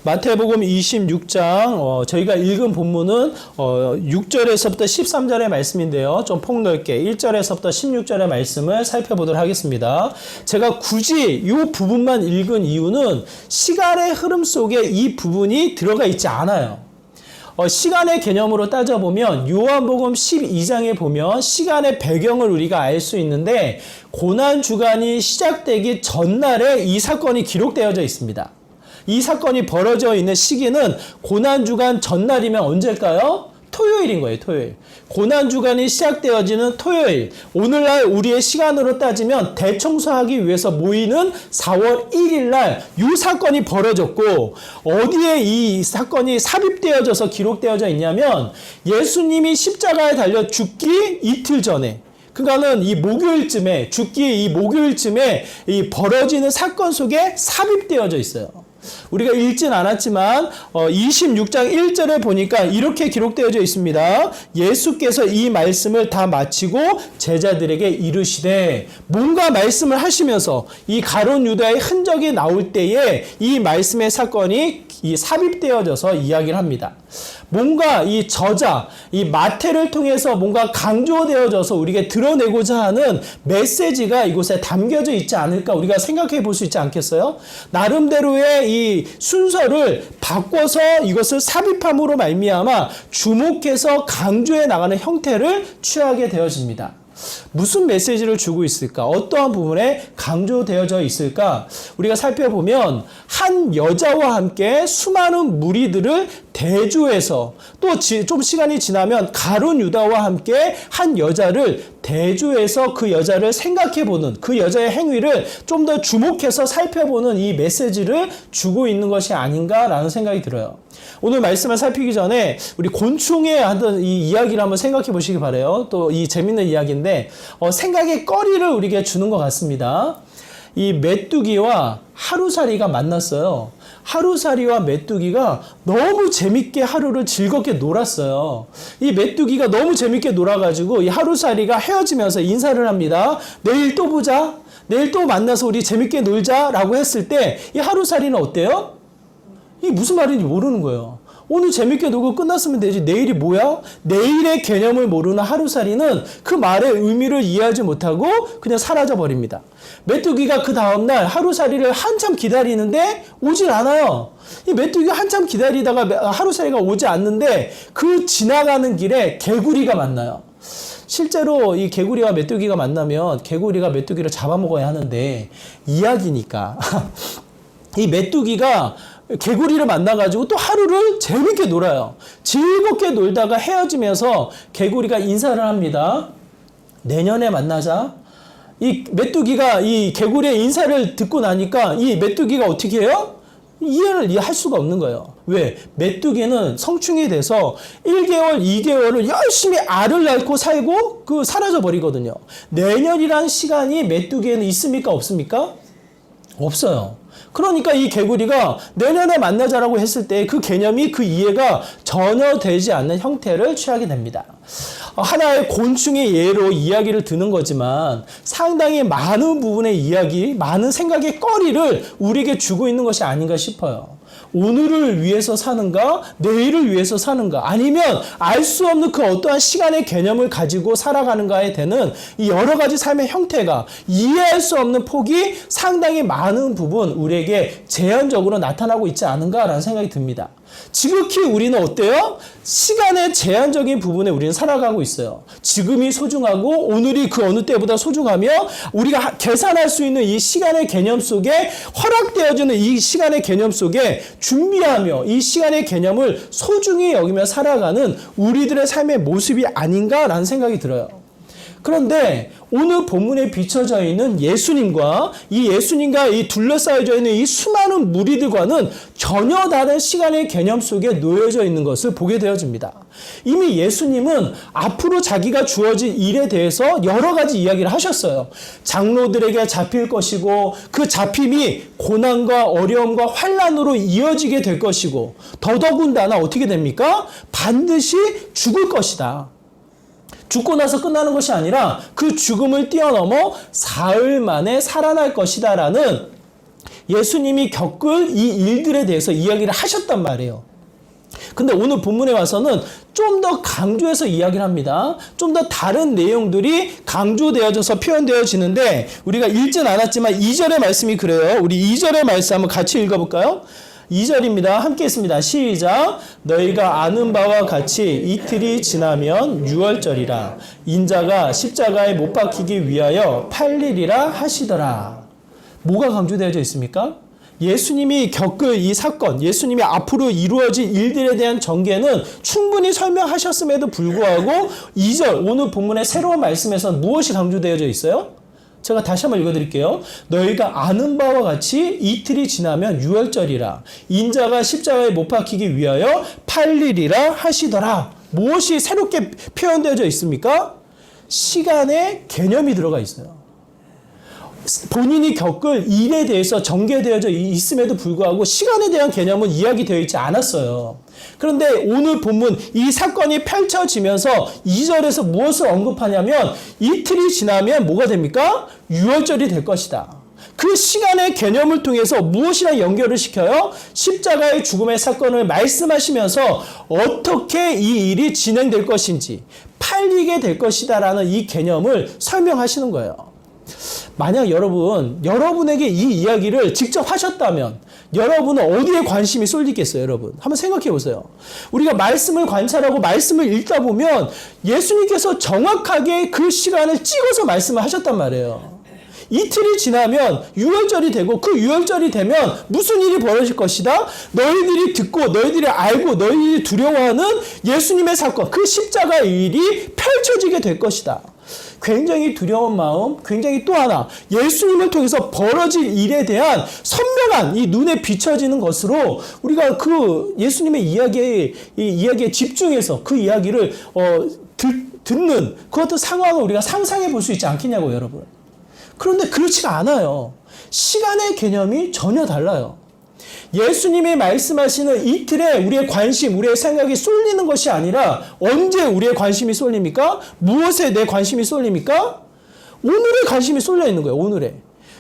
마태복음 26장 저희가 읽은 본문은 6절에서부터 13절의 말씀인데요. 좀 폭넓게 1절에서부터 16절의 말씀을 살펴보도록 하겠습니다. 제가 굳이 이 부분만 읽은 이유는 시간의 흐름 속에 이 부분이 들어가 있지 않아요. 시간의 개념으로 따져보면 요한복음 12장에 보면 시간의 배경을 우리가 알 수 있는데 고난주간이 시작되기 전날에 이 사건이 기록되어져 있습니다. 이 사건이 벌어져 있는 시기는 고난주간 전날이면 언제일까요? 토요일인 거예요. 토요일. 고난주간이 시작되어지는 토요일. 오늘날 우리의 시간으로 따지면 대청소하기 위해서 모이는 4월 1일 날 이 사건이 벌어졌고, 어디에 이 사건이 삽입되어져서 기록되어져 있냐면 예수님이 십자가에 달려 죽기 이틀 전에, 그러니까는 이 목요일쯤에, 죽기 이 목요일쯤에 이 벌어지는 사건 속에 삽입되어져 있어요. 우리가 읽진 않았지만 26장 1절에 보니까 이렇게 기록되어져 있습니다. 예수께서 이 말씀을 다 마치고 제자들에게 이르시되, 뭔가 말씀을 하시면서 이 가룟 유다의 흔적이 나올 때에 이 말씀의 사건이 삽입되어져서 이야기를 합니다. 뭔가 이 저자, 이 마태를 통해서 뭔가 강조되어져서 우리에게 드러내고자 하는 메시지가 이곳에 담겨져 있지 않을까 우리가 생각해 볼 수 있지 않겠어요? 나름대로의 이 순서를 바꿔서 이것을 삽입함으로 말미암아 주목해서 강조해 나가는 형태를 취하게 되어집니다. 무슨 메시지를 주고 있을까? 어떠한 부분에 강조되어져 있을까? 우리가 살펴보면 한 여자와 함께 수많은 무리들을 대조해서, 또 좀 시간이 지나면 가룟 유다와 함께 한 여자를 대조해서 그 여자를 생각해보는, 그 여자의 행위를 좀 더 주목해서 살펴보는 이 메시지를 주고 있는 것이 아닌가라는 생각이 들어요. 오늘 말씀을 살피기 전에 우리 곤충에 하던 이 이야기를 한번 생각해 보시기 바라요. 또 이 재밌는 이야기인데 생각의 거리를 우리에게 주는 것 같습니다. 이 메뚜기와 하루살이가 만났어요. 하루살이와 메뚜기가 너무 재밌게 하루를 즐겁게 놀았어요. 이 메뚜기가 너무 재밌게 놀아가지고 이 하루살이가 헤어지면서 인사를 합니다. 내일 또 보자. 내일 또 만나서 우리 재밌게 놀자라고 했을 때 이 하루살이는 어때요? 이게 무슨 말인지 모르는 거예요. 오늘 재밌게 놀고 끝났으면 되지 내일이 뭐야? 내일의 개념을 모르는 하루살이는 그 말의 의미를 이해하지 못하고 그냥 사라져버립니다. 메뚜기가 그 다음날 하루살이를 한참 기다리는데 오질 않아요. 이 메뚜기가 한참 기다리다가 하루살이가 오지 않는데 그 지나가는 길에 개구리가 만나요. 실제로 이 개구리와 메뚜기가 만나면 개구리가 메뚜기를 잡아먹어야 하는데 이야기니까 이 메뚜기가 개구리를 만나가지고 또 하루를 재밌게 놀아요. 즐겁게 놀다가 헤어지면서 개구리가 인사를 합니다. 내년에 만나자. 이 메뚜기가 이 개구리의 인사를 듣고 나니까 이 메뚜기가 어떻게 해요? 이해를 할 수가 없는 거예요. 왜? 메뚜기는 성충이 돼서 1개월, 2개월을 열심히 알을 낳고 살고 사라져 버리거든요. 내년이란 시간이 메뚜기에는 있습니까? 없습니까? 없어요. 그러니까 이 개구리가 내년에 만나자라고 했을 때 그 개념이, 그 이해가 전혀 되지 않는 형태를 취하게 됩니다. 하나의 곤충의 예로 이야기를 드는 거지만 상당히 많은 부분의 이야기, 많은 생각의 거리를 우리에게 주고 있는 것이 아닌가 싶어요. 오늘을 위해서 사는가? 내일을 위해서 사는가? 아니면 알 수 없는 그 어떠한 시간의 개념을 가지고 살아가는가에 되는 이 여러 가지 삶의 형태가, 이해할 수 없는 폭이 상당히 많은 부분 우리에게 제한적으로 나타나고 있지 않은가라는 생각이 듭니다. 지극히 우리는 어때요? 시간의 제한적인 부분에 우리는 살아가고 있어요. 지금이 소중하고 오늘이 그 어느 때보다 소중하며 우리가 계산할 수 있는 이 시간의 개념 속에, 허락되어지는 이 시간의 개념 속에 준비하며 이 시간의 개념을 소중히 여기며 살아가는 우리들의 삶의 모습이 아닌가라는 생각이 들어요. 그런데 오늘 본문에 비춰져 있는 예수님과 이 둘러싸여져 있는 이 수많은 무리들과는 전혀 다른 시간의 개념 속에 놓여져 있는 것을 보게 되어집니다. 이미 예수님은 앞으로 자기가 주어진 일에 대해서 여러 가지 이야기를 하셨어요. 장로들에게 잡힐 것이고 그 잡힘이 고난과 어려움과 환난으로 이어지게 될 것이고 더더군다나 어떻게 됩니까? 반드시 죽을 것이다. 죽고 나서 끝나는 것이 아니라 그 죽음을 뛰어넘어 사흘 만에 살아날 것이다 라는 예수님이 겪을 이 일들에 대해서 이야기를 하셨단 말이에요. 근데 오늘 본문에 와서는 좀 더 강조해서 이야기를 합니다. 좀 더 다른 내용들이 강조되어져서 표현되어지는데 우리가 읽진 않았지만 2절의 말씀이 그래요. 우리 2절의 말씀 한번 같이 읽어볼까요? 2절입니다. 함께 있습니다. 시작. 너희가 아는 바와 같이 이틀이 지나면 유월절이라 인자가 십자가에 못 박히기 위하여 팔리리라 하시더라. 뭐가 강조되어져 있습니까? 예수님이 겪을 이 사건, 예수님이 앞으로 이루어질 일들에 대한 전개는 충분히 설명하셨음에도 불구하고 2절 오늘 본문의 새로운 말씀에서는 무엇이 강조되어져 있어요? 제가 다시 한번 읽어드릴게요. 너희가 아는 바와 같이 이틀이 지나면 유월절이라 인자가 십자가에 못 박히기 위하여 팔리리라 하시더라. 무엇이 새롭게 표현되어져 있습니까? 시간의 개념이 들어가 있어요. 본인이 겪을 일에 대해서 전개되어져 있음에도 불구하고 시간에 대한 개념은 이야기되어 있지 않았어요. 그런데 오늘 본문 이 사건이 펼쳐지면서 2절에서 무엇을 언급하냐면 이틀이 지나면 뭐가 됩니까? 유월절이 될 것이다. 그 시간의 개념을 통해서 무엇이랑 연결을 시켜요? 십자가의 죽음의 사건을 말씀하시면서 어떻게 이 일이 진행될 것인지 팔리게 될 것이다라는 이 개념을 설명하시는 거예요. 만약 여러분에게 이 이야기를 직접 하셨다면 여러분은 어디에 관심이 쏠리겠어요, 여러분? 한번 생각해 보세요. 우리가 말씀을 관찰하고 말씀을 읽다 보면 예수님께서 정확하게 그 시간을 찍어서 말씀을 하셨단 말이에요. 이틀이 지나면 유월절이 되고 그 유월절이 되면 무슨 일이 벌어질 것이다? 너희들이 듣고 너희들이 알고 너희들이 두려워하는 예수님의 사건, 그 십자가의 일이 펼쳐지게 될 것이다. 굉장히 두려운 마음, 굉장히 또 하나 예수님을 통해서 벌어질 일에 대한 선명한 이 눈에 비춰지는 것으로 우리가 그 예수님의 이야기에 집중해서 그 이야기를 듣는 그 어떤 상황을 우리가 상상해 볼 수 있지 않겠냐고요, 여러분. 그런데 그렇지가 않아요. 시간의 개념이 전혀 달라요. 예수님이 말씀하시는 이틀에 우리의 관심, 우리의 생각이 쏠리는 것이 아니라 언제 우리의 관심이 쏠립니까? 무엇에 내 관심이 쏠립니까? 오늘의 관심이 쏠려 있는 거예요. 오늘에.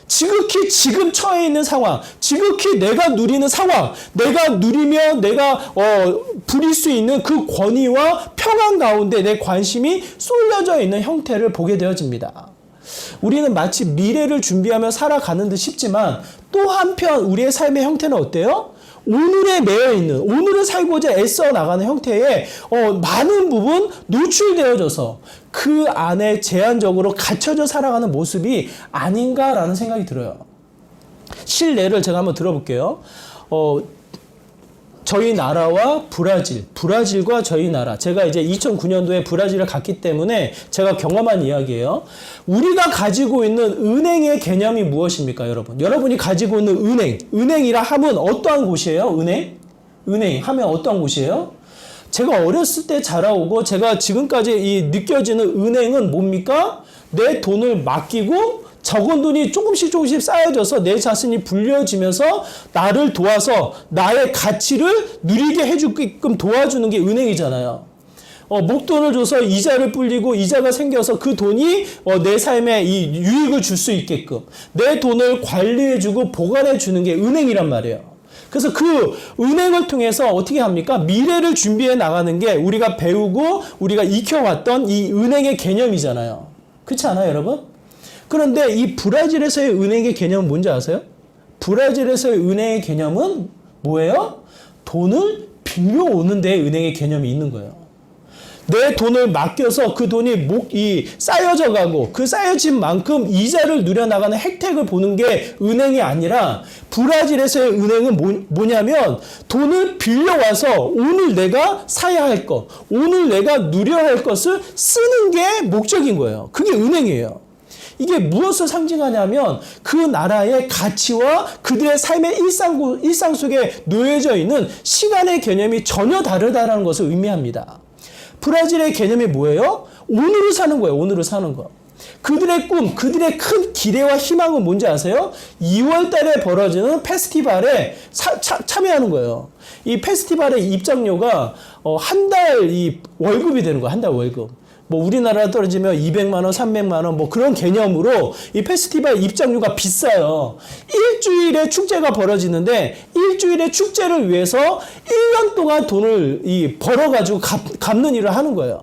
지극히 지금 처해 있는 상황, 지극히 내가 누리는 상황, 내가 누리며 내가 부릴 수 있는 그 권위와 평안 가운데 내 관심이 쏠려져 있는 형태를 보게 되어집니다. 우리는 마치 미래를 준비하며 살아가는 듯 싶지만 또 한편 우리의 삶의 형태는 어때요? 오늘에 매여 있는, 오늘을 살고자 애써 나가는 형태에 많은 부분 노출되어져서 그 안에 제한적으로 갇혀져 살아가는 모습이 아닌가라는 생각이 들어요. 실례를 제가 한번 들어볼게요. 저희 나라와 브라질과 저희 나라. 제가 이제 2009년도에 브라질을 갔기 때문에 제가 경험한 이야기예요. 우리가 가지고 있는 은행의 개념이 무엇입니까, 여러분? 여러분이 가지고 있는 은행이라 하면 어떠한 곳이에요? 은행 하면 어떠한 곳이에요? 제가 어렸을 때 자라오고 제가 지금까지 느껴지는 은행은 뭡니까? 내 돈을 맡기고 적은 돈이 조금씩 쌓여져서 내 자신이 불려지면서 나를 도와서 나의 가치를 누리게 해주게끔 도와주는 게 은행이잖아요. 목돈을 줘서 이자를 불리고 이자가 생겨서 그 돈이 내 삶에 이 유익을 줄 수 있게끔 내 돈을 관리해주고 보관해주는 게 은행이란 말이에요. 그래서 그 은행을 통해서 어떻게 합니까? 미래를 준비해 나가는 게 우리가 배우고 우리가 익혀왔던 이 은행의 개념이잖아요. 그렇지 않아요, 여러분? 그런데 이 브라질에서의 은행의 개념은 뭔지 아세요? 브라질에서의 은행의 개념은 뭐예요? 돈을 빌려오는 데 은행의 개념이 있는 거예요. 내 돈을 맡겨서 그 돈이 쌓여져 가고 그 쌓여진 만큼 이자를 누려나가는 혜택을 보는 게 은행이 아니라 브라질에서의 은행은 뭐냐면 돈을 빌려와서 오늘 내가 사야 할 것, 오늘 내가 누려야 할 것을 쓰는 게 목적인 거예요. 그게 은행이에요. 이게 무엇을 상징하냐면 그 나라의 가치와 그들의 삶의 일상 속에 놓여져 있는 시간의 개념이 전혀 다르다는 것을 의미합니다. 브라질의 개념이 뭐예요? 오늘을 사는 거예요. 오늘을 사는 거. 그들의 꿈, 그들의 큰 기대와 희망은 뭔지 아세요? 2월 달에 벌어지는 페스티벌에 참여하는 거예요. 이 페스티벌의 입장료가 한 달 월급이 되는 거예요. 한 달 월급. 뭐 우리나라 떨어지면 200만 원, 300만 원 뭐 그런 개념으로 이 페스티벌 입장료가 비싸요. 일주일에 축제가 벌어지는데 일주일의 축제를 위해서 1년 동안 돈을 벌어가지고 갚는 일을 하는 거예요.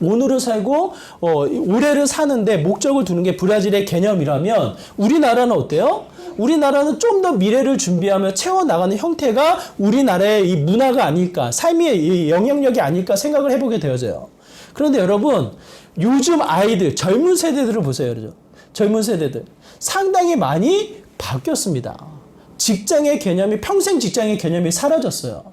오늘을 살고 올해를 사는데 목적을 두는 게 브라질의 개념이라면 우리나라는 어때요? 우리나라는 좀 더 미래를 준비하며 채워나가는 형태가 우리나라의 이 문화가 아닐까, 삶의 이 영향력이 아닐까 생각을 해보게 되어져요. 그런데 여러분, 요즘 아이들, 젊은 세대들을 보세요. 그렇죠? 젊은 세대들. 상당히 많이 바뀌었습니다. 직장의 개념이, 평생 직장의 개념이 사라졌어요.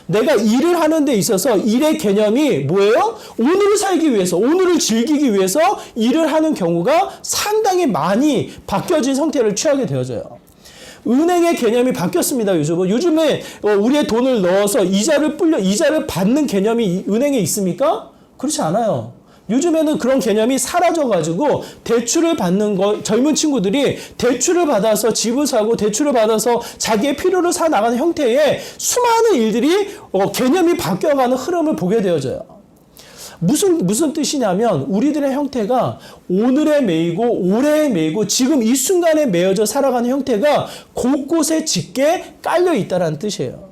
내가 일을 하는 데 있어서 일의 개념이 뭐예요? 오늘을 살기 위해서, 오늘을 즐기기 위해서 일을 하는 경우가 상당히 많이 바뀌어진 형태를 취하게 되어져요. 은행의 개념이 바뀌었습니다. 요즘에 우리의 돈을 넣어서 이자를 받는 개념이 은행에 있습니까? 그렇지 않아요. 요즘에는 그런 개념이 사라져가지고 대출을 받는 거, 젊은 친구들이 대출을 받아서 집을 사고 대출을 받아서 자기의 필요를 사 나가는 형태의 수많은 일들이 개념이 바뀌어가는 흐름을 보게 되어져요. 무슨 뜻이냐면 우리들의 형태가 오늘에 매이고 올해에 매이고 지금 이 순간에 매여져 살아가는 형태가 곳곳에 짙게 깔려 있다는 뜻이에요.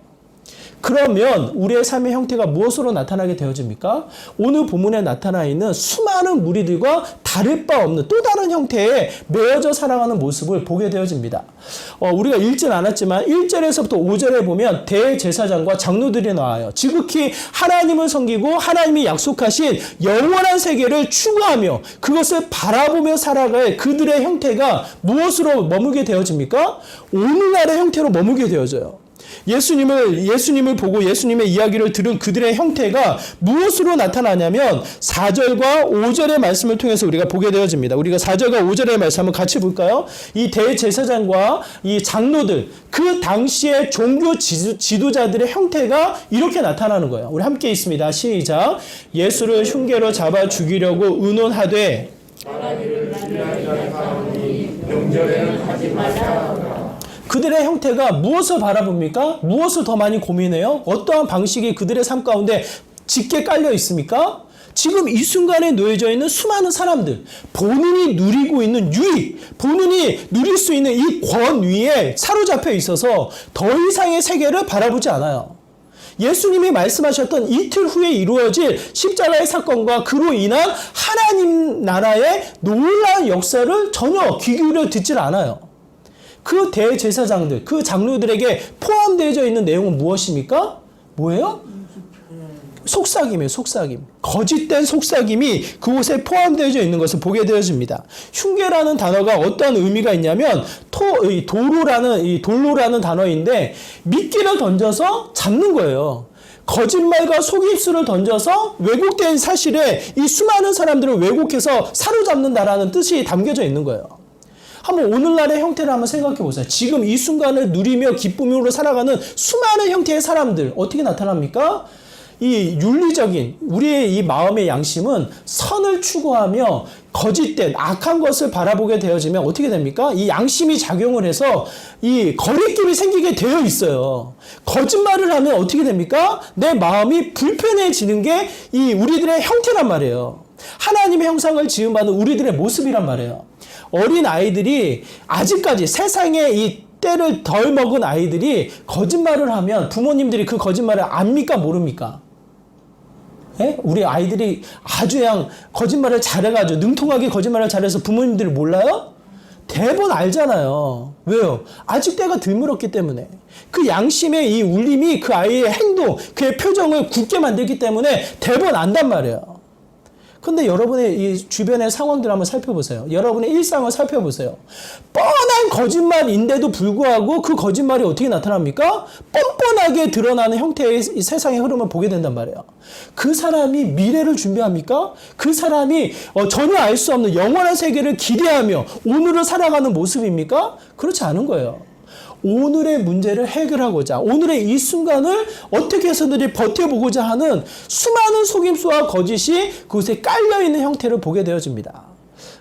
그러면 우리의 삶의 형태가 무엇으로 나타나게 되어집니까? 오늘 본문에 나타나 있는 수많은 무리들과 다를 바 없는 또 다른 형태의 매어져 살아가는 모습을 보게 되어집니다. 우리가 읽진 않았지만 1절에서부터 5절에 보면 대제사장과 장로들이 나와요. 지극히 하나님을 섬기고 하나님이 약속하신 영원한 세계를 추구하며 그것을 바라보며 살아갈 그들의 형태가 무엇으로 머물게 되어집니까? 오늘날의 형태로 머물게 되어져요. 예수님을 보고 예수님의 이야기를 들은 그들의 형태가 무엇으로 나타나냐면 4절과 5절의 말씀을 통해서 우리가 보게 되어집니다. 우리가 4절과 5절의 말씀 한번 같이 볼까요? 이 대제사장과 이 장로들, 그 당시의 종교 지도자들의 형태가 이렇게 나타나는 거예요. 우리 함께 있습니다. 시작. 예수를 흉계로 잡아 죽이려고 의논하되 명절에는 하지 말라. 그들의 형태가 무엇을 바라봅니까? 무엇을 더 많이 고민해요? 어떠한 방식이 그들의 삶 가운데 짙게 깔려 있습니까? 지금 이 순간에 놓여져 있는 수많은 사람들, 본인이 누리고 있는 유익, 본인이 누릴 수 있는 이 권위에 사로잡혀 있어서 더 이상의 세계를 바라보지 않아요. 예수님이 말씀하셨던 이틀 후에 이루어질 십자가의 사건과 그로 인한 하나님 나라의 놀라운 역사를 전혀 귀 기울여 듣질 않아요. 그 대제사장들, 그 장로들에게 포함되어 있는 내용은 무엇입니까? 뭐예요? 속삭임이에요, 속삭임. 거짓된 속삭임이 그곳에 포함되어 있는 것을 보게 되어집니다. 흉계라는 단어가 어떤 의미가 있냐면, 돌로라는 단어인데, 미끼를 던져서 잡는 거예요. 거짓말과 속임수를 던져서 왜곡된 사실에 이 수많은 사람들을 왜곡해서 사로잡는다라는 뜻이 담겨져 있는 거예요. 한번 오늘날의 형태를 한번 생각해 보세요. 지금 이 순간을 누리며 기쁨으로 살아가는 수많은 형태의 사람들 어떻게 나타납니까? 이 윤리적인 우리의 이 마음의 양심은 선을 추구하며 거짓된 악한 것을 바라보게 되어지면 어떻게 됩니까? 이 양심이 작용을 해서 이 거리낌이 생기게 되어 있어요. 거짓말을 하면 어떻게 됩니까? 내 마음이 불편해지는 게 이 우리들의 형태란 말이에요. 하나님의 형상을 지음받은 우리들의 모습이란 말이에요. 어린 아이들이 아직까지 세상에 이 때를 덜 먹은 아이들이 거짓말을 하면 부모님들이 그 거짓말을 압니까 모릅니까? 예? 우리 아이들이 아주 그냥 거짓말을 잘해가지고 능통하게 거짓말을 잘해서 부모님들이 몰라요? 대부분 알잖아요. 왜요? 아직 때가 덜 물었기 때문에. 그 양심의 이 울림이 그 아이의 행동, 그의 표정을 굳게 만들기 때문에 대부분 안단 말이에요. 근데 여러분의 이 주변의 상황들을 한번 살펴보세요. 여러분의 일상을 살펴보세요. 뻔한 거짓말인데도 불구하고 그 거짓말이 어떻게 나타납니까? 뻔뻔하게 드러나는 형태의 이 세상의 흐름을 보게 된단 말이에요. 그 사람이 미래를 준비합니까? 그 사람이 전혀 알 수 없는 영원한 세계를 기대하며 오늘을 살아가는 모습입니까? 그렇지 않은 거예요. 오늘의 문제를 해결하고자 오늘의 이 순간을 어떻게 해서든지 버텨보고자 하는 수많은 속임수와 거짓이 그곳에 깔려있는 형태를 보게 되어집니다.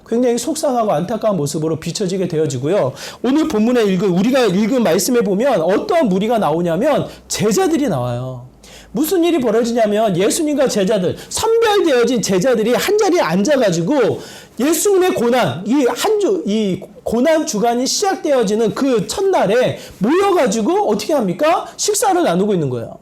굉장히 속상하고 안타까운 모습으로 비춰지게 되어지고요. 오늘 본문에 우리가 읽은 말씀에 보면 어떠한 무리가 나오냐면 제자들이 나와요. 무슨 일이 벌어지냐면 예수님과 제자들, 선별되어진 제자들이 한 자리에 앉아가지고 예수님의 고난, 이 고난 주간이 시작되어지는 그 첫날에 모여가지고 어떻게 합니까? 식사를 나누고 있는 거예요.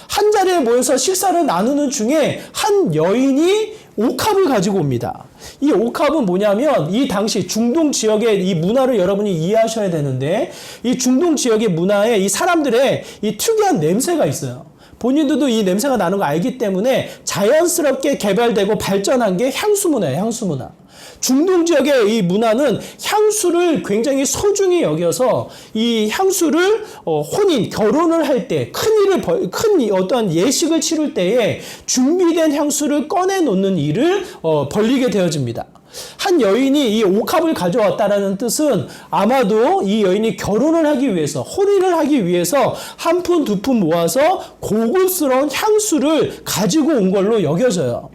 한 자리에 모여서 식사를 나누는 중에 한 여인이 옥합을 가지고 옵니다. 이 옥합은 뭐냐면 이 당시 중동 지역의 이 문화를 여러분이 이해하셔야 되는데 이 중동 지역의 문화에 이 사람들의 이 특이한 냄새가 있어요. 본인들도 이 냄새가 나는 거 알기 때문에 자연스럽게 개발되고 발전한 게 향수 문화예요. 향수 문화. 중동 지역의 이 문화는 향수를 굉장히 소중히 여겨서 이 향수를 혼인, 결혼을 할 때, 큰 어떤 예식을 치를 때에 준비된 향수를 꺼내 놓는 일을 벌리게 되어집니다. 한 여인이 이 옥합을 가져왔다라는 뜻은 아마도 이 여인이 결혼을 하기 위해서, 혼인을 하기 위해서 한 푼, 두 푼 모아서 고급스러운 향수를 가지고 온 걸로 여겨져요.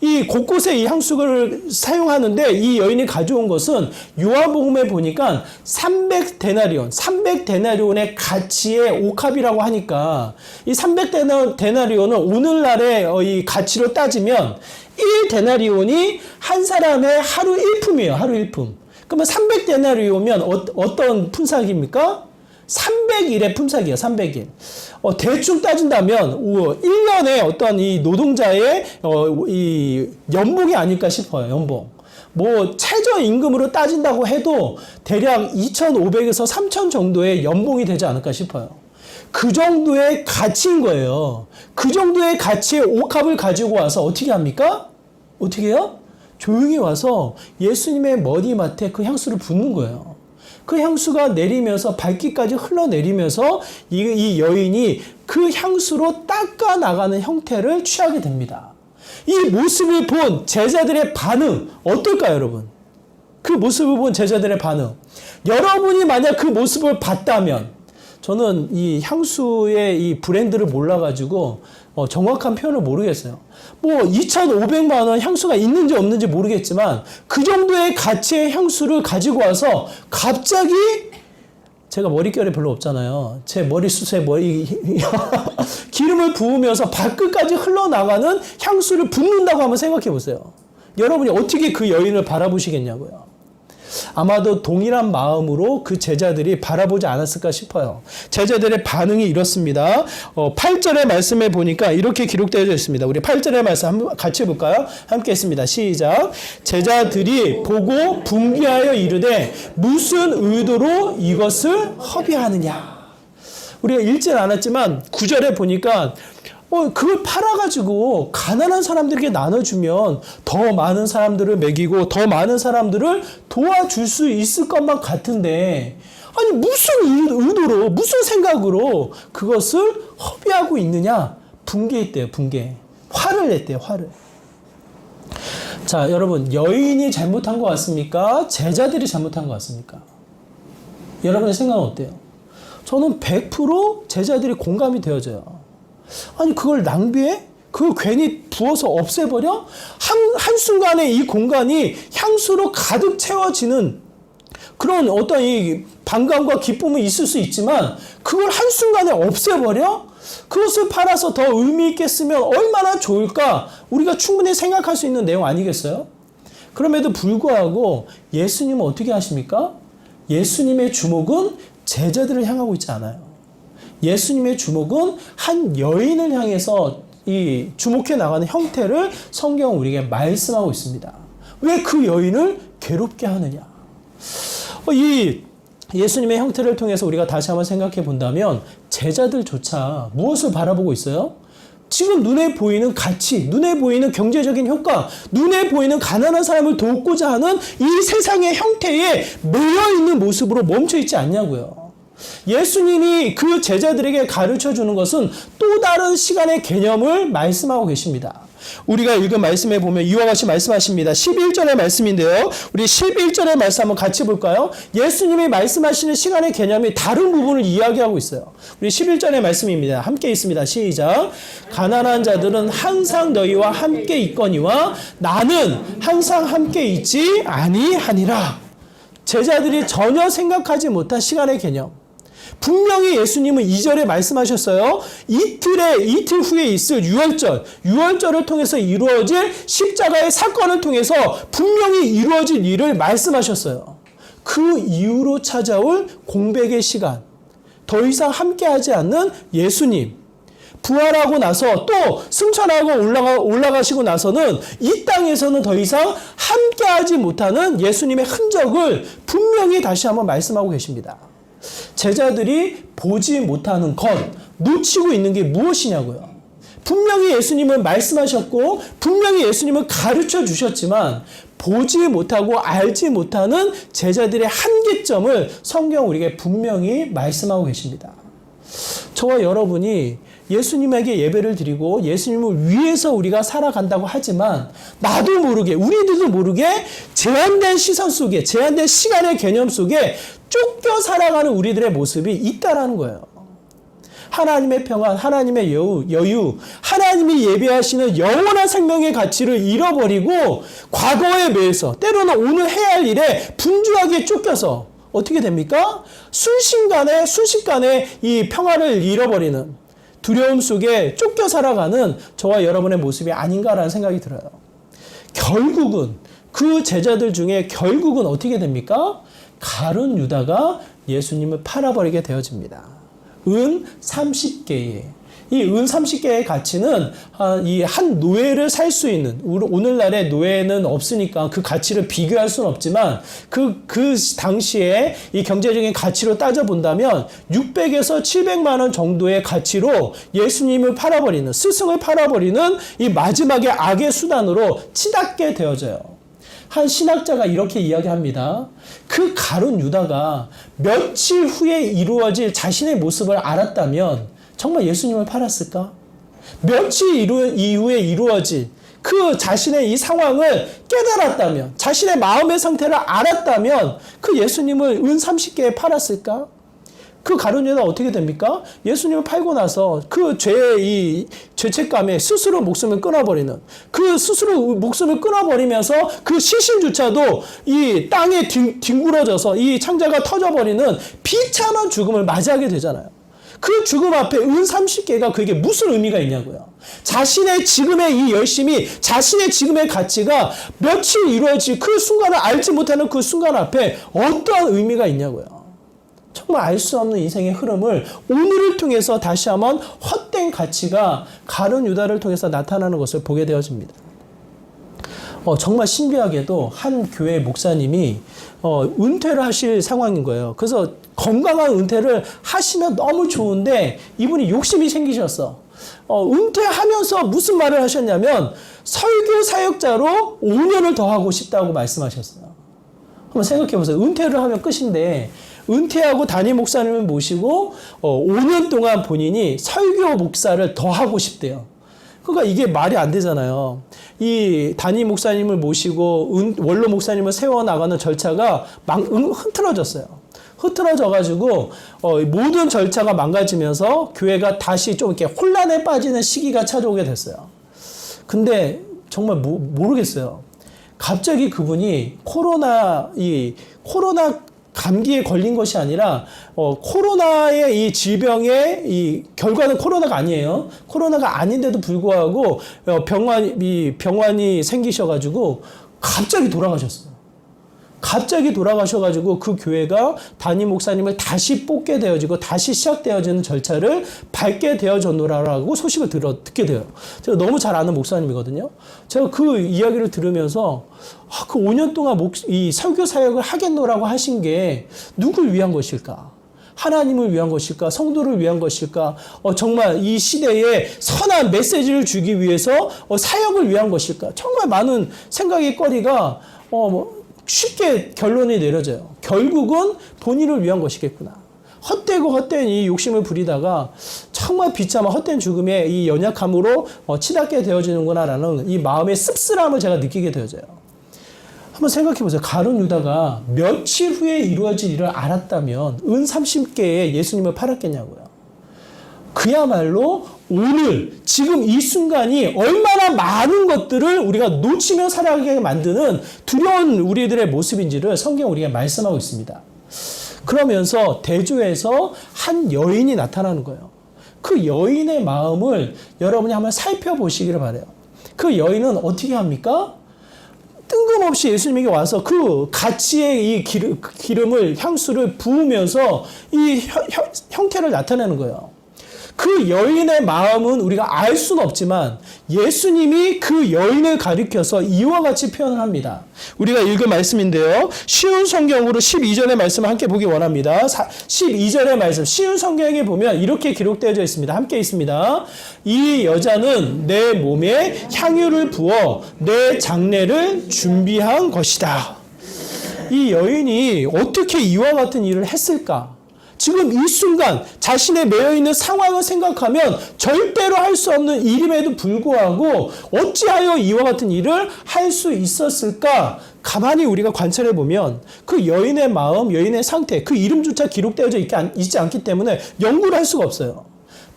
이 곳곳에 이 향수를 사용하는데 이 여인이 가져온 것은 요한복음에 보니까 300데나리온의 가치의 옥합이라고 하니까 이 300데나리온은 오늘날의 이 가치로 따지면 1데나리온이 한 사람의 하루 1품이에요. 하루 1품. 그러면 300데나리온이면 어떤 품삯입니까? 300일의 품삯이에요. 300일. 대충 따진다면 1년에 어떤 이 노동자의 이 연봉이 아닐까 싶어요. 연봉. 뭐 최저임금으로 따진다고 해도 대략 2,500에서 3,000 정도의 연봉이 되지 않을까 싶어요. 그 정도의 가치인 거예요. 그 정도의 가치의 옥합을 가지고 와서 어떻게 합니까? 어떻게 해요? 조용히 와서 예수님의 머리맡에 그 향수를 붓는 거예요. 그 향수가 내리면서 발기까지 흘러내리면서 이 여인이 그 향수로 닦아 나가는 형태를 취하게 됩니다. 이 모습을 본 제자들의 반응 어떨까요, 여러분? 그 모습을 본 제자들의 반응. 여러분이 만약 그 모습을 봤다면 저는 이 향수의 이 브랜드를 몰라가지고 정확한 표현을 모르겠어요. 뭐 2,500만 원 향수가 있는지 없는지 모르겠지만 그 정도의 가치의 향수를 가지고 와서 갑자기 제가 머릿결이 별로 없잖아요. 제 머리숱에 기름을 부으면서 발끝까지 흘러나가는 향수를 붓는다고 한번 생각해 보세요. 여러분이 어떻게 그 여인을 바라보시겠냐고요. 아마도 동일한 마음으로 그 제자들이 바라보지 않았을까 싶어요. 제자들의 반응이 이렇습니다. 8절의 말씀에 보니까 이렇게 기록되어 있습니다. 우리 8절의 말씀 한번 같이 볼까요? 함께 했습니다. 시작. 제자들이 보고 분기하여 이르되 무슨 의도로 이것을 허비하느냐. 우리가 읽진 않았지만 9절에 보니까 그걸 팔아가지고 가난한 사람들에게 나눠주면 더 많은 사람들을 먹이고 더 많은 사람들을 도와줄 수 있을 것만 같은데 아니 무슨 의도로 무슨 생각으로 그것을 허비하고 있느냐. 분개했대요. 분개. 화를 냈대요. 화를. 자, 여러분, 여인이 잘못한 것 같습니까? 제자들이 잘못한 것 같습니까? 여러분의 생각은 어때요? 저는 100% 제자들이 공감이 되어져요. 아니 그걸 낭비해? 그걸 괜히 부어서 없애버려? 한순간에 이 공간이 향수로 가득 채워지는 그런 어떤 이 반감과 기쁨은 있을 수 있지만 그걸 한순간에 없애버려? 그것을 팔아서 더 의미 있게 쓰면 얼마나 좋을까? 우리가 충분히 생각할 수 있는 내용 아니겠어요? 그럼에도 불구하고 예수님은 어떻게 하십니까? 예수님의 주목은 제자들을 향하고 있지 않아요. 예수님의 주목은 한 여인을 향해서 이 주목해 나가는 형태를 성경은 우리에게 말씀하고 있습니다. 왜 그 여인을 괴롭게 하느냐? 이 예수님의 형태를 통해서 우리가 다시 한번 생각해 본다면 제자들조차 무엇을 바라보고 있어요? 지금 눈에 보이는 가치, 눈에 보이는 경제적인 효과, 눈에 보이는 가난한 사람을 돕고자 하는 이 세상의 형태에 매여 있는 모습으로 멈춰 있지 않냐고요. 예수님이 그 제자들에게 가르쳐 주는 것은 또 다른 시간의 개념을 말씀하고 계십니다. 우리가 읽은 말씀에 보면 이와 같이 말씀하십니다. 11절의 말씀인데요. 우리 11절의 말씀 한번 같이 볼까요? 예수님이 말씀하시는 시간의 개념이 다른 부분을 이야기하고 있어요. 우리 11절의 말씀입니다. 함께 있습니다. 시작. 가난한 자들은 항상 너희와 함께 있거니와 나는 항상 함께 있지 아니하니라. 제자들이 전혀 생각하지 못한 시간의 개념. 분명히 예수님은 2절에 말씀하셨어요. 이틀 후에 있을 유월절을 통해서 이루어질 십자가의 사건을 통해서 분명히 이루어질 일을 말씀하셨어요. 그 이후로 찾아올 공백의 시간, 더 이상 함께하지 않는 예수님, 부활하고 나서 또 승천하고 올라가시고 나서는 이 땅에서는 더 이상 함께하지 못하는 예수님의 흔적을 분명히 다시 한번 말씀하고 계십니다. 제자들이 보지 못하는 것, 놓치고 있는 게 무엇이냐고요. 분명히 예수님은 말씀하셨고 분명히 예수님은 가르쳐 주셨지만 보지 못하고 알지 못하는 제자들의 한계점을 성경 우리에게 분명히 말씀하고 계십니다. 저와 여러분이 예수님에게 예배를 드리고 예수님을 위해서 우리가 살아간다고 하지만 나도 모르게, 우리들도 모르게 제한된 시선 속에, 제한된 시간의 개념 속에 쫓겨 살아가는 우리들의 모습이 있다라는 거예요. 하나님의 평안, 하나님의 여유, 하나님이 예배하시는 영원한 생명의 가치를 잃어버리고 과거에 매여서 때로는 오늘 해야 할 일에 분주하게 쫓겨서 어떻게 됩니까? 순식간에 이 평안을 잃어버리는 두려움 속에 쫓겨 살아가는 저와 여러분의 모습이 아닌가라는 생각이 들어요. 결국은 그 제자들 중에 결국은 어떻게 됩니까? 가룟 유다가 예수님을 팔아버리게 되어집니다. 은 30개의 이 은 30개의 가치는 이 한 노예를 살 수 있는, 오늘날의 노예는 없으니까 그 가치를 비교할 수는 없지만 그 당시에 이 경제적인 가치로 따져본다면 600에서 700만 원 정도의 가치로 예수님을 팔아버리는, 스승을 팔아버리는 이 마지막의 악의 수단으로 치닫게 되어져요. 한 신학자가 이렇게 이야기합니다. 그 가룟 유다가 며칠 후에 이루어질 자신의 모습을 알았다면 정말 예수님을 팔았을까? 며칠 이후에 이루어질 그 자신의 이 상황을 깨달았다면, 자신의 마음의 상태를 알았다면 그 예수님을 은 30개에 팔았을까? 그 가룟 유다가 어떻게 됩니까? 예수님을 팔고 나서 그 죄의 이 죄책감에 스스로 목숨을 끊어버리는, 그 스스로 목숨을 끊어버리면서 그 시신조차도 이 땅에 뒹굴어져서 이 창자가 터져버리는 비참한 죽음을 맞이하게 되잖아요. 그 죽음 앞에 은 30개가 그게 무슨 의미가 있냐고요. 자신의 지금의 이 열심이, 자신의 지금의 가치가 며칠 이루어질 그 순간을 알지 못하는 그 순간 앞에 어떠한 의미가 있냐고요. 정말 알 수 없는 인생의 흐름을 오늘을 통해서 다시 한번 헛된 가치가 가룟 유다를 통해서 나타나는 것을 보게 되어집니다. 정말 신기하게도 한 교회 목사님이 은퇴를 하실 상황인 거예요. 그래서 건강한 은퇴를 하시면 너무 좋은데 이분이 욕심이 생기셨어. 은퇴하면서 무슨 말을 하셨냐면 설교 사역자로 5년을 더 하고 싶다고 말씀하셨어요. 한번 생각해 보세요. 은퇴를 하면 끝인데 은퇴하고 담임 목사님을 모시고 5년 동안 본인이 설교 목사를 더 하고 싶대요. 그러니까 이게 말이 안 되잖아요. 이 담임 목사님을 모시고 원로 목사님을 세워나가는 절차가 흐트러졌어요. 흐트러져가지고 모든 절차가 망가지면서 교회가 다시 좀 이렇게 혼란에 빠지는 시기가 찾아오게 됐어요. 근데 정말 모르겠어요. 갑자기 그분이 코로나 감기에 걸린 것이 아니라 코로나의 이 질병의 이 결과는 코로나가 아니에요. 코로나가 아닌데도 불구하고 병환이 생기셔가지고 갑자기 돌아가셨어요. 갑자기 돌아가셔가지고 그 교회가 담임 목사님을 다시 뽑게 되어지고 다시 시작되어지는 절차를 밟게 되어졌노라라고 소식을 듣게 돼요. 제가 너무 잘 아는 목사님이거든요. 제가 그 이야기를 들으면서 그 5년 동안 이 설교 사역을 하겠노라고 하신 게 누굴 위한 것일까? 하나님을 위한 것일까? 성도를 위한 것일까? 정말 이 시대에 선한 메시지를 주기 위해서 사역을 위한 것일까? 정말 많은 생각의 거리가 쉽게 결론이 내려져요. 결국은 본인을 위한 것이겠구나. 헛되고 헛된 이 욕심을 부리다가 정말 비참한 헛된 죽음의 이 연약함으로 치닫게 되어지는구나라는 이 마음의 씁쓸함을 제가 느끼게 되어져요. 한번 생각해 보세요. 가룟 유다가 며칠 후에 이루어질 일을 알았다면 은 30개에 예수님을 팔았겠냐고요. 그야말로 오늘 지금 이 순간이 얼마나 많은 것들을 우리가 놓치며 살아가게 만드는 두려운 우리들의 모습인지를 성경 우리가 말씀하고 있습니다. 그러면서 대조에서 한 여인이 나타나는 거예요. 그 여인의 마음을 여러분이 한번 살펴보시기를 바라요. 그 여인은 어떻게 합니까? 뜬금없이 예수님에게 와서 그 가치의 이 기름을, 향수를 부으면서 이 형태를 나타내는 거예요. 그 여인의 마음은 우리가 알 수는 없지만 예수님이 그 여인을 가리켜서 이와 같이 표현을 합니다. 우리가 읽은 말씀인데요. 쉬운 성경으로 12절의 말씀을 함께 보기 원합니다. 12절의 말씀, 쉬운 성경에 보면 이렇게 기록되어져 있습니다. 함께 있습니다. 이 여자는 내 몸에 향유를 부어 내 장례를 준비한 것이다. 이 여인이 어떻게 이와 같은 일을 했을까? 지금 이 순간 자신의 매여있는 상황을 생각하면 절대로 할 수 없는 일임에도 불구하고 어찌하여 이와 같은 일을 할 수 있었을까? 가만히 우리가 관찰해 보면 그 여인의 마음, 여인의 상태, 그 이름조차 기록되어져 있지 않기 때문에 연구를 할 수가 없어요.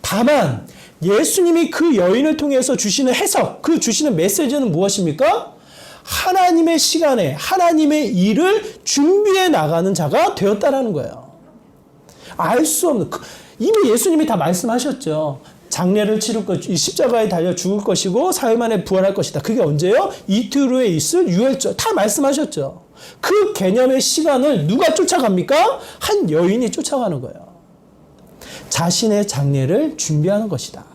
다만 예수님이 그 여인을 통해서 주시는 해석, 그 주시는 메시지는 무엇입니까? 하나님의 시간에 하나님의 일을 준비해 나가는 자가 되었다라는 거예요. 알 수 없는, 이미 예수님이 다 말씀하셨죠. 장례를 치를 것, 십자가에 달려 죽을 것이고 사흘 만에 부활할 것이다. 그게 언제요? 이틀 후에 있을 유월절. 다 말씀하셨죠. 그 개념의 시간을 누가 쫓아갑니까? 한 여인이 쫓아가는 거예요. 자신의 장례를 준비하는 것이다.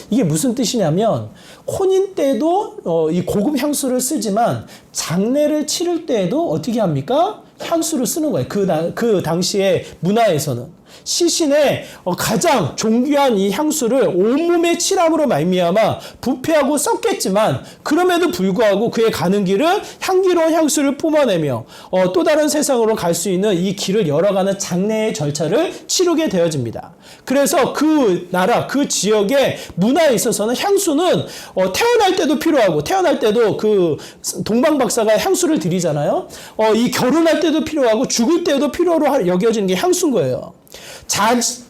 이게 무슨 뜻이냐면 혼인 때도 이 고급 향수를 쓰지만 장례를 치를 때에도 어떻게 합니까? 향수를 쓰는 거예요. 그 당시의 문화에서는. 시신의 가장 존귀한 이 향수를 온몸에 칠함으로 말미암아 부패하고 썩겠지만 그럼에도 불구하고 그의 가는 길은 향기로운 향수를 뿜어내며 또 다른 세상으로 갈 수 있는 이 길을 열어가는 장례의 절차를 치르게 되어집니다. 그래서 그 나라, 그 지역의 문화에 있어서는 향수는 태어날 때도 필요하고 태어날 때도 그 동방박사가 향수를 드리잖아요. 이 결혼할 때도 필요하고 죽을 때도 필요로 여겨지는 게 향수인 거예요.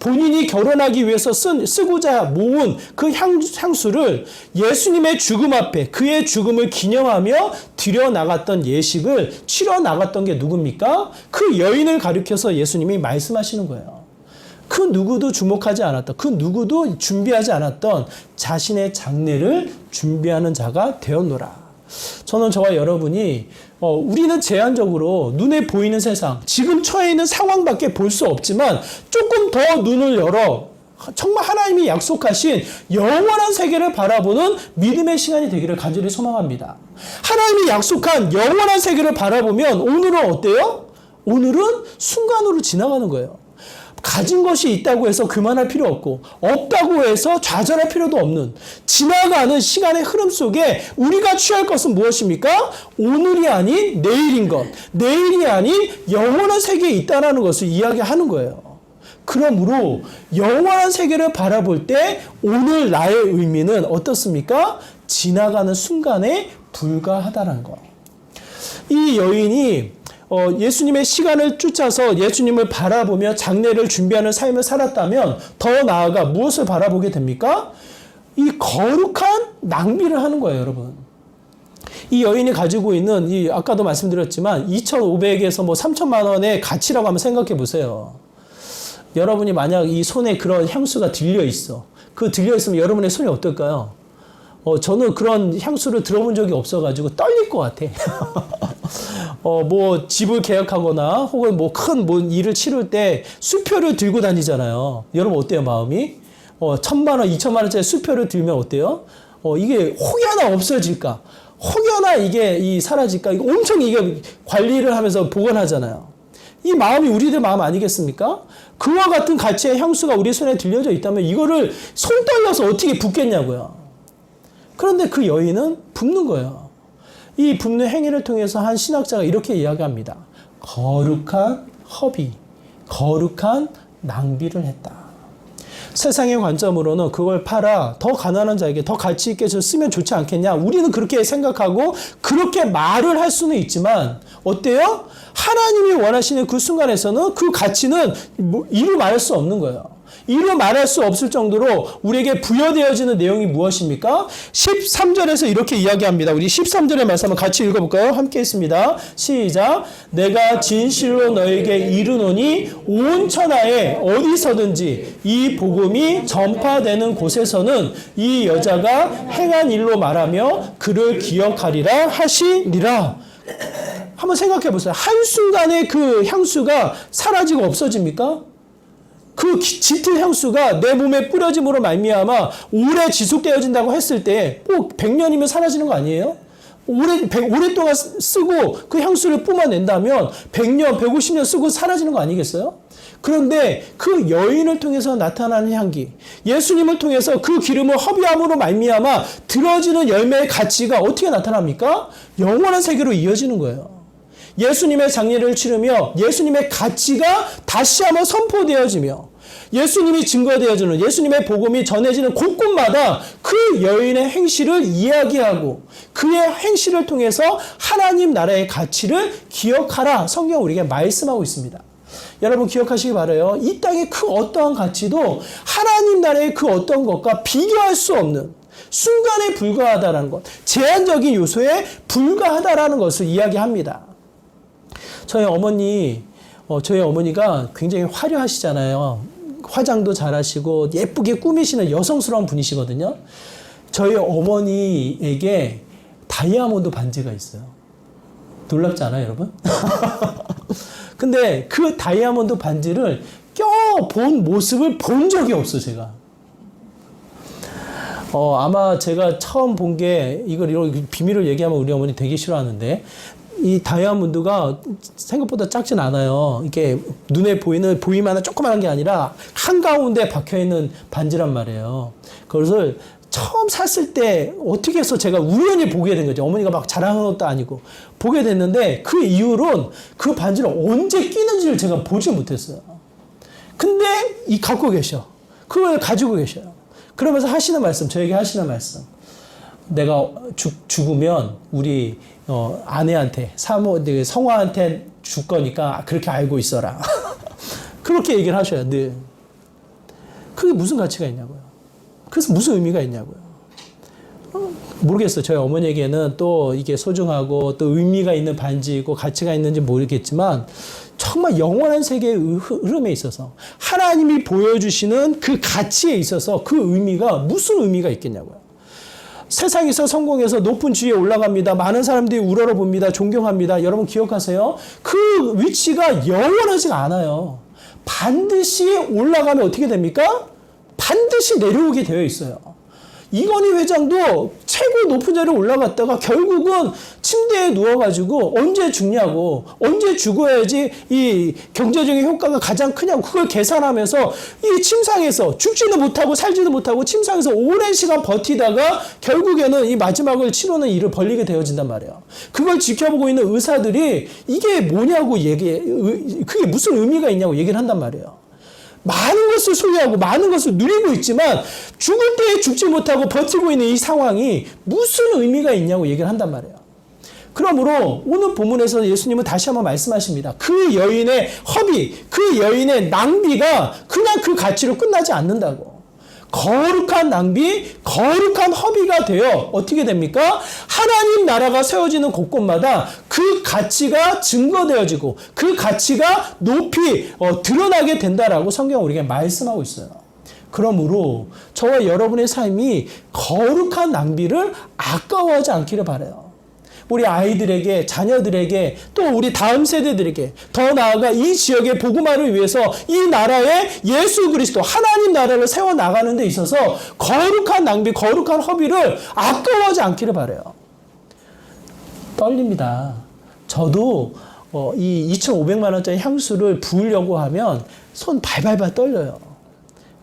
본인이 결혼하기 위해서 쓰고자 모은 그 향수를 예수님의 죽음 앞에 그의 죽음을 기념하며 드려나갔던 예식을 치러나갔던 게 누굽니까? 그 여인을 가리켜서 예수님이 말씀하시는 거예요. 그 누구도 주목하지 않았던, 그 누구도 준비하지 않았던 자신의 장례를 준비하는 자가 되었노라. 저는 저와 여러분이 우리는 제한적으로 눈에 보이는 세상, 지금 처해 있는 상황밖에 볼 수 없지만 조금 더 눈을 열어 정말 하나님이 약속하신 영원한 세계를 바라보는 믿음의 시간이 되기를 간절히 소망합니다. 하나님이 약속한 영원한 세계를 바라보면 오늘은 어때요? 오늘은 순간으로 지나가는 거예요. 가진 것이 있다고 해서 그만할 필요 없고 없다고 해서 좌절할 필요도 없는 지나가는 시간의 흐름 속에 우리가 취할 것은 무엇입니까? 오늘이 아닌 내일인 것, 내일이 아닌 영원한 세계에 있다는 것을 이야기하는 거예요. 그러므로 영원한 세계를 바라볼 때 오늘 나의 의미는 어떻습니까? 지나가는 순간에 불과하다는 것. 이 여인이 예수님의 시간을 쫓아서 예수님을 바라보며 장례를 준비하는 삶을 살았다면 더 나아가 무엇을 바라보게 됩니까? 이 거룩한 낭비를 하는 거예요, 여러분. 이 여인이 가지고 있는 아까도 말씀드렸지만 2,500에서 3,000만 원의 가치라고 한번 생각해 보세요. 여러분이 만약 이 손에 그런 향수가 들려 있어. 그 들려 있으면 여러분의 손이 어떨까요? 저는 그런 향수를 들어본 적이 없어가지고 떨릴 것 같아. 집을 계약하거나 혹은 큰 일을 치를 때 수표를 들고 다니잖아요. 여러분 어때요, 마음이? 1,000만 원, 2,000만 원짜리 수표를 들면 어때요? 이게 혹여나 없어질까? 혹여나 이게 사라질까? 이거 엄청 이게 관리를 하면서 보관하잖아요. 이 마음이 우리들 마음 아니겠습니까? 그와 같은 가치의 향수가 우리 손에 들려져 있다면 이거를 손 떨려서 어떻게 붓겠냐고요. 그런데 그 여인은 붓는 거예요. 이 붓는 행위를 통해서 한 신학자가 이렇게 이야기합니다. 거룩한 허비, 거룩한 낭비를 했다. 세상의 관점으로는 그걸 팔아 더 가난한 자에게 더 가치 있게 쓰면 좋지 않겠냐. 우리는 그렇게 생각하고 그렇게 말을 할 수는 있지만 어때요? 하나님이 원하시는 그 순간에서는 그 가치는 이루 말할 수 없는 거예요. 이루 말할 수 없을 정도로 우리에게 부여되어지는 내용이 무엇입니까? 13절에서 이렇게 이야기합니다. 우리 13절의 말씀 한번 같이 읽어볼까요? 함께 있습니다. 시작. 내가 진실로 너에게 이르노니 온 천하에 어디서든지 이 복음이 전파되는 곳에서는 이 여자가 행한 일로 말하며 그를 기억하리라 하시니라. 한번 생각해 보세요. 한순간에 그 향수가 사라지고 없어집니까? 그 짙은 향수가 내 몸에 뿌려짐으로 말미암아 오래 지속되어진다고 했을 때 꼭 100년이면 사라지는 거 아니에요? 오랫동안 쓰고 그 향수를 뿜어낸다면 100년, 150년 쓰고 사라지는 거 아니겠어요? 그런데 그 여인을 통해서 나타나는 향기, 예수님을 통해서 그 기름을 허비함으로 말미암아 들어지는 열매의 가치가 어떻게 나타납니까? 영원한 세계로 이어지는 거예요. 예수님의 장례를 치르며 예수님의 가치가 다시 한번 선포되어지며 예수님이 증거되어지는 예수님의 복음이 전해지는 곳곳마다 그 여인의 행실을 이야기하고 그의 행실을 통해서 하나님 나라의 가치를 기억하라. 성경 우리에게 말씀하고 있습니다. 여러분 기억하시기 바라요. 이 땅의 그 어떠한 가치도 하나님 나라의 그 어떤 것과 비교할 수 없는 순간에 불과하다라는 것, 제한적인 요소에 불과하다라는 것을 이야기합니다. 저희 어머니가 굉장히 화려하시잖아요. 화장도 잘하시고 예쁘게 꾸미시는 여성스러운 분이시거든요. 저희 어머니에게 다이아몬드 반지가 있어요. 놀랍지 않아요, 여러분? 근데 그 다이아몬드 반지를 껴본 모습을 본 적이 없어요, 제가. 아마 제가 처음 본 게 이런 비밀을 얘기하면 우리 어머니 되게 싫어하는데 이 다이아몬드가 생각보다 작진 않아요. 이게 눈에 보이만한 조그만한 게 아니라 한가운데 박혀있는 반지란 말이에요. 그것을 처음 샀을 때 어떻게 해서 제가 우연히 보게 된 거죠. 어머니가 막 자랑한 것도 아니고 보게 됐는데 그 이후로는 그 반지를 언제 끼는지를 제가 보지 못했어요. 근데 갖고 계셔. 그걸 가지고 계셔요. 그러면서 하시는 말씀, 저에게 하시는 말씀. 내가 죽으면 우리 아내한테 성화한테 줄 거니까 그렇게 알고 있어라. 그렇게 얘기를 하셔요. 늘. 그게 무슨 가치가 있냐고요. 그래서 무슨 의미가 있냐고요. 모르겠어요. 저희 어머니에게는 또 이게 소중하고 또 의미가 있는 반지이고 가치가 있는지 모르겠지만 정말 영원한 세계의 흐름에 있어서 하나님이 보여주시는 그 가치에 있어서 그 의미가 무슨 의미가 있겠냐고요. 세상에서 성공해서 높은 지위에 올라갑니다. 많은 사람들이 우러러봅니다. 존경합니다. 여러분 기억하세요? 그 위치가 영원하지가 않아요. 반드시 올라가면 어떻게 됩니까? 반드시 내려오게 되어 있어요. 이건희 회장도 최고 높은 자리에 올라갔다가 결국은 침대에 누워가지고 언제 죽냐고, 언제 죽어야지 이 경제적인 효과가 가장 크냐고 그걸 계산하면서 이 침상에서 죽지도 못하고 살지도 못하고 침상에서 오랜 시간 버티다가 결국에는 이 마지막을 치르는 일을 벌리게 되어진단 말이에요. 그걸 지켜보고 있는 의사들이 이게 뭐냐고 그게 무슨 의미가 있냐고 얘기를 한단 말이에요. 많은 것을 소유하고 많은 것을 누리고 있지만 죽을 때에 죽지 못하고 버티고 있는 이 상황이 무슨 의미가 있냐고 얘기를 한단 말이에요. 그러므로 오늘 본문에서 예수님은 다시 한번 말씀하십니다. 그 여인의 허비, 그 여인의 낭비가 그냥 그 가치로 끝나지 않는다고. 거룩한 낭비, 거룩한 허비가 되어 어떻게 됩니까? 하나님 나라가 세워지는 곳곳마다 그 가치가 증거되어지고 그 가치가 높이 드러나게 된다라고 성경은 우리에게 말씀하고 있어요. 그러므로 저와 여러분의 삶이 거룩한 낭비를 아까워하지 않기를 바라요. 우리 아이들에게, 자녀들에게, 또 우리 다음 세대들에게, 더 나아가 이 지역의 복음화를 위해서 이 나라에 예수 그리스도 하나님 나라를 세워나가는 데 있어서 거룩한 낭비, 거룩한 허비를 아까워하지 않기를 바라요. 떨립니다. 저도 이 2,500만 원짜리 향수를 부으려고 하면 손 발발발 떨려요.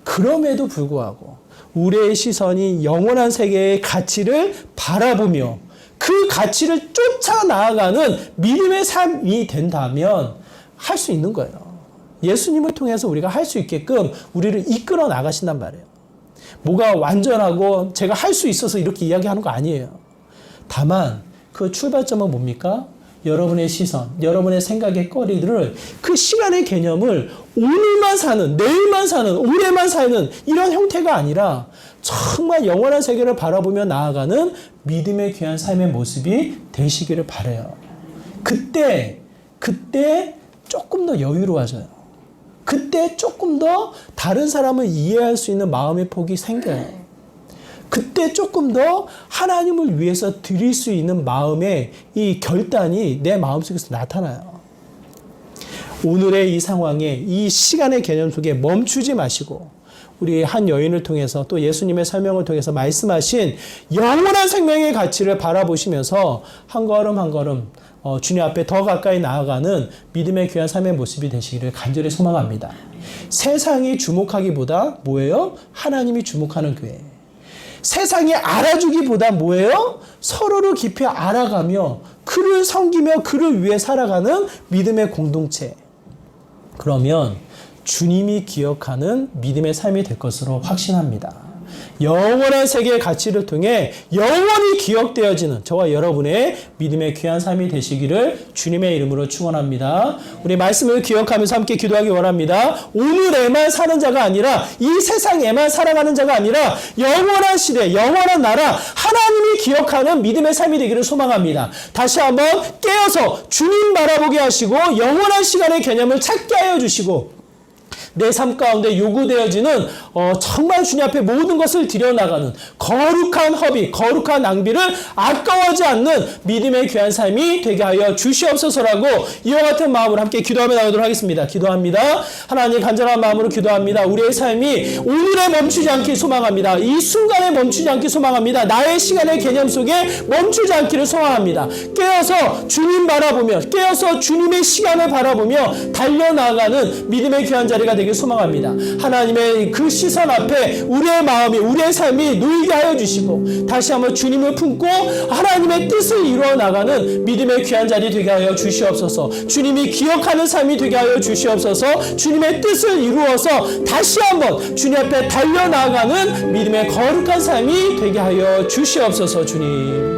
그럼에도 불구하고 우리의 시선이 영원한 세계의 가치를 바라보며 그 가치를 쫓아 나아가는 믿음의 삶이 된다면 할 수 있는 거예요. 예수님을 통해서 우리가 할 수 있게끔 우리를 이끌어 나가신단 말이에요. 뭐가 완전하고 제가 할 수 있어서 이렇게 이야기하는 거 아니에요. 다만 그 출발점은 뭡니까? 여러분의 시선, 여러분의 생각의 거리들을 그 시간의 개념을 오늘만 사는, 내일만 사는, 올해만 사는 이런 형태가 아니라 정말 영원한 세계를 바라보며 나아가는 믿음의 귀한 삶의 모습이 되시기를 바라요. 그때 조금 더 여유로워져요. 그때 조금 더 다른 사람을 이해할 수 있는 마음의 폭이 생겨요. 그때 조금 더 하나님을 위해서 드릴 수 있는 마음의 이 결단이 내 마음속에서 나타나요. 오늘의 이 상황에 이 시간의 개념 속에 멈추지 마시고 우리 한 여인을 통해서 또 예수님의 설명을 통해서 말씀하신 영원한 생명의 가치를 바라보시면서 한 걸음 한 걸음 주님 앞에 더 가까이 나아가는 믿음의 귀한 삶의 모습이 되시기를 간절히 소망합니다. 세상이 주목하기보다 뭐예요? 하나님이 주목하는 교회. 세상이 알아주기보다 뭐예요? 서로를 깊이 알아가며 그를 섬기며 그를 위해 살아가는 믿음의 공동체. 그러면 주님이 기억하는 믿음의 삶이 될 것으로 확신합니다. 영원한 세계의 가치를 통해 영원히 기억되어지는 저와 여러분의 믿음의 귀한 삶이 되시기를 주님의 이름으로 축원합니다. 우리 말씀을 기억하면서 함께 기도하기 원합니다. 오늘에만 사는 자가 아니라 이 세상에만 살아가는 자가 아니라 영원한 시대, 영원한 나라 하나님이 기억하는 믿음의 삶이 되기를 소망합니다. 다시 한번 깨어서 주님 바라보게 하시고 영원한 시간의 개념을 찾게 하여 주시고 내 삶 가운데 요구되어지는 정말 주님 앞에 모든 것을 드려나가는 거룩한 허비, 거룩한 낭비를 아까워하지 않는 믿음의 귀한 삶이 되게 하여 주시옵소서라고 이와 같은 마음으로 함께 기도하며 나가도록 하겠습니다. 기도합니다. 하나님 간절한 마음으로 기도합니다. 우리의 삶이 오늘에 멈추지 않길 소망합니다. 이 순간에 멈추지 않길 소망합니다. 나의 시간의 개념 속에 멈추지 않기를 소망합니다. 깨어서 주님 바라보며 깨어서 주님의 시간을 바라보며 달려나가는 믿음의 귀한 자리가 되길 소망합니다. 하나님의 그 시선 앞에 우리의 마음이 우리의 삶이 놓이게 하여 주시고 다시 한번 주님을 품고 하나님의 뜻을 이루어 나가는 믿음의 귀한 자리 되게 하여 주시옵소서. 주님이 기억하는 삶이 되게 하여 주시옵소서. 주님의 뜻을 이루어서 다시 한번 주님 앞에 달려나가는 믿음의 거룩한 삶이 되게 하여 주시옵소서. 주님